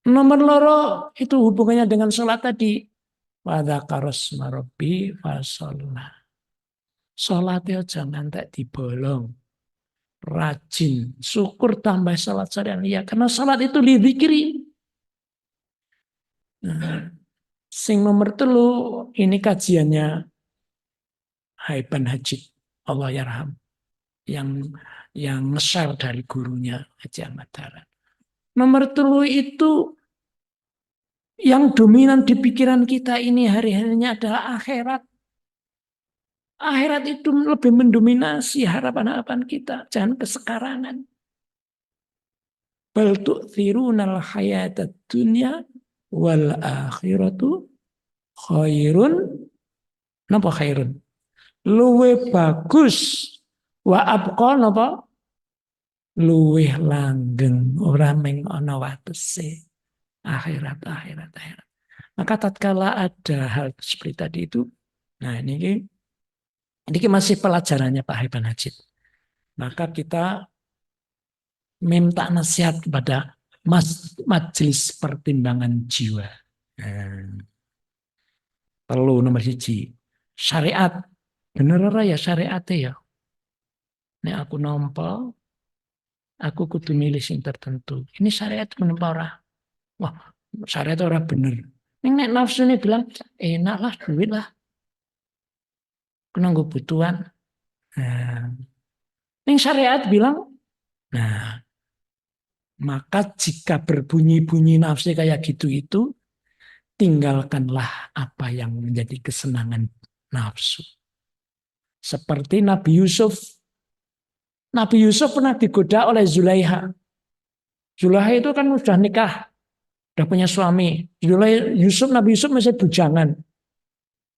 A: Nomor loro itu hubungannya dengan sholat tadi. Wadakaros marobi fasolah. Sholat ya jangan tak dibolong. Rajin. Syukur tambah sholat seharian. Ya, karena sholat itu dizikiri. Nah, sing nomor telu ini kajiannya Haiban Hajid. Allah yarham. Yang nge-share dari gurunya Haji Ahmad Dahlan. Nomor telu itu yang dominan di pikiran kita ini hari-harinya adalah akhirat. Akhirat itu lebih mendominasi harapan-harapan kita. Jangan kesekarangan. Bal tu'thirunal hayatad dunya wal akhiratu khairun. Napa khairun? Luwe bagus. Wa abqa napa? Luweh langgeng. Ora meng ana watese. Akhirat. Maka tatkala ada hal seperti tadi itu, nah ini masih pelajarannya Pak Haiban Hajid. Maka kita minta nasihat kepada majelis pertimbangan jiwa. Perlu nomor siji. Syariat. Bener ya syariat ya. Nek aku nampa, aku kudu milih sing tertentu. Ini syariat menapa ora? Wah, syariat ora bener. Nek nafsu ini bilang, enak lah, duit lah. Kena kebutuhan. Nah, ning syariat bilang, nah, maka jika berbunyi-bunyi nafsu kayak gitu itu, tinggalkanlah apa yang menjadi kesenangan nafsu. Seperti Nabi Yusuf. Nabi Yusuf pernah digoda oleh Zulaiha. Zulaiha itu kan sudah nikah, sudah punya suami. Nabi Yusuf masih bujangan,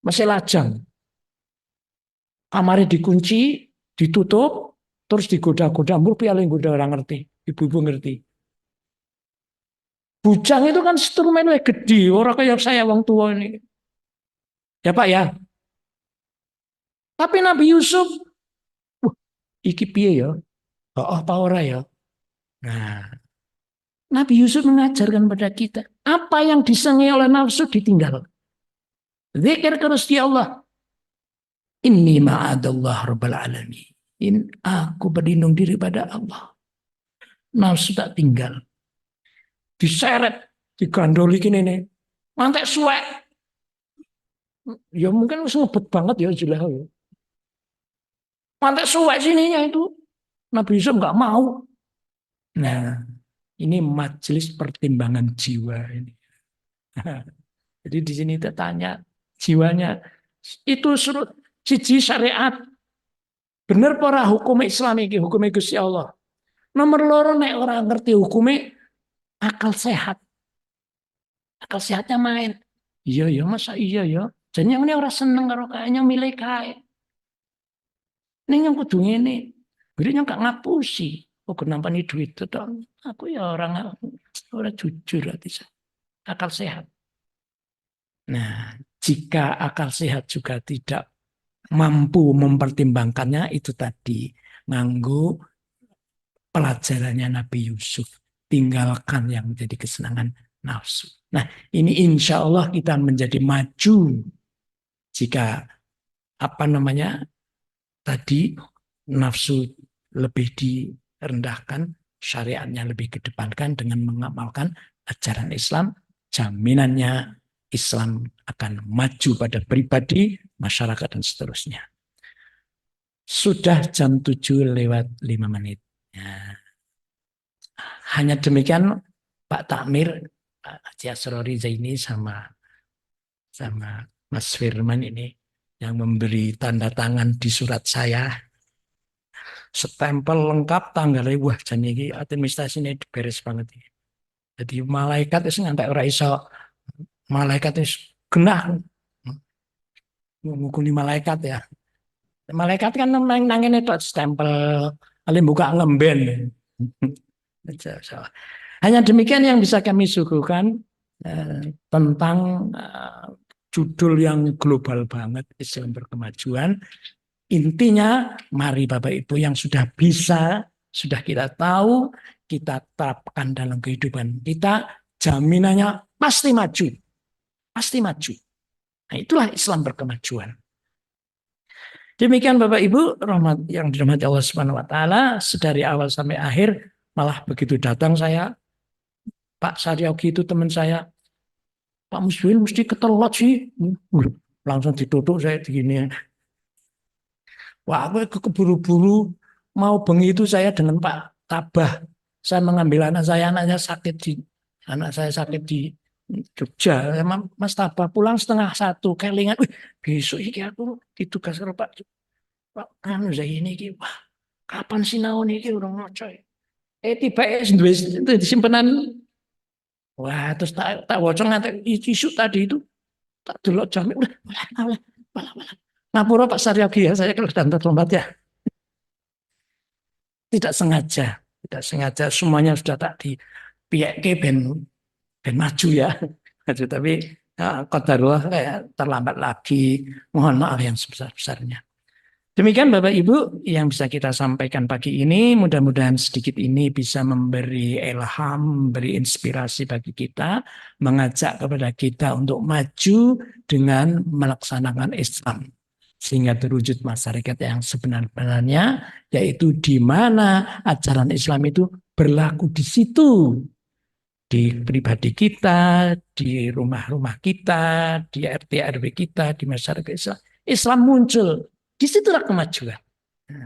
A: masih lajang. Kamarnya dikunci, ditutup, terus digoda-goda. Murpi yang goda orang ngerti, ibu-ibu ngerti. Bujang itu kan instrumennya gede, orang kayak saya wong tua ini. Ya Pak ya. Tapi Nabi Yusuf, iki piye ya? Apa ora ya? Nah, Nabi Yusuf mengajarkan pada kita, apa yang disengaja oleh nafsu ditinggal. Zikir terus di Allah. Inni ma'adallah rabbal alamin. Aku berlindung diri pada Allah. Nafsu tak tinggal. Diseret, digandoli gini nih. Mantek suwek. Ya mungkin ngebet banget ya Zulaiha. Mantek suwek sininya itu. Nabi Yusuf nggak mau. Nah, ini majelis pertimbangan jiwa ini. Jadi di sini tanya jiwanya itu surut siji syariat. Bener para hukum Islam iki, hukum Gusti Allah. Nomor loro nek orang ngerti hukumnya akal sehat. Akal sehatnya main. Iya ya, masa iya ya. Jadi yang ini orang seneng karo kayaknya milih kae. Ning yang kudu ngene. Belinya gak ngapusi. Oh kenapa nih duit itu dong. Aku ya orang jujur hati saya. Akal sehat. Nah, jika akal sehat juga tidak mampu mempertimbangkannya, itu tadi nganggo pelajarannya Nabi Yusuf. Tinggalkan yang menjadi kesenangan nafsu. Nah, ini insya Allah kita menjadi maju jika tadi nafsu lebih direndahkan, syariatnya lebih kedepankan dengan mengamalkan ajaran Islam, jaminannya Islam akan maju pada pribadi, masyarakat, dan seterusnya. Sudah jam 7:05. Ya. Hanya demikian Pak Takmir, Pak Haji Asrori Zaini sama Mas Firman ini yang memberi tanda tangan di surat saya. Stempel lengkap tanggalnya, wah jan iki administrasi ini beres banget. Jadi malaikat itu ngantek ora iso, malaikat itu genah ngukuli malaikat ya. Malaikat kan nangin itu stempel, kali buka ngemben. Hanya demikian yang bisa kami suguhkan tentang judul yang global banget, Islam berkemajuan. Intinya, mari Bapak Ibu yang sudah bisa, sudah kita tahu, kita terapkan dalam kehidupan kita, jaminannya pasti maju. Pasti maju. Nah, itulah Islam berkemajuan. Demikian Bapak Ibu rahmat yang dirahmati Allah Subhanahu wa taala, sedari awal sampai akhir malah begitu datang saya, Pak Saryogi itu teman saya, Pak Muswin mesti ketelot sih. Langsung ditutup saya begini. Wah, aku keburu-buru mau bengi itu saya dengan Pak Tabah. Saya mengambil anaknya sakit di Jogja. Mas Tabah pulang setengah satu, kelingan. Besok ini aku ditugas karo Pak anu saya ini iki. Wah, kapan sinau niki urung maca. Tiba duwe itu simpenan. Wah, terus tak waca nganti isu tadi itu tak delok jam udah malah. Ngapura Pak Saryogi ya, saya kalau dan terlambat ya. Tidak sengaja semuanya sudah tak di pihak ben maju ya. Maju, tapi qadarullah kayak terlambat lagi. Mohon maaf yang sebesar-besarnya. Demikian Bapak Ibu yang bisa kita sampaikan pagi ini. Mudah-mudahan sedikit ini bisa memberi ilham, memberi inspirasi bagi kita, mengajak kepada kita untuk maju dengan melaksanakan Islam. Sehingga terwujud masyarakat yang sebenarnya, yaitu di mana ajaran Islam itu berlaku di situ. Di pribadi kita, di rumah-rumah kita, di RT RW kita, di masyarakat Islam. Islam muncul. Disitulah kemajuan.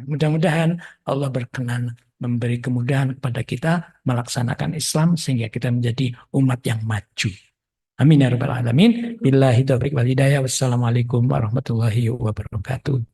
A: Mudah-mudahan Allah berkenan memberi kemudahan kepada kita melaksanakan Islam sehingga kita menjadi umat yang maju. Amin ya rabbal alamin. Billahi taufiq wal hidayah. Wassalamualaikum warahmatullahi wabarakatuh.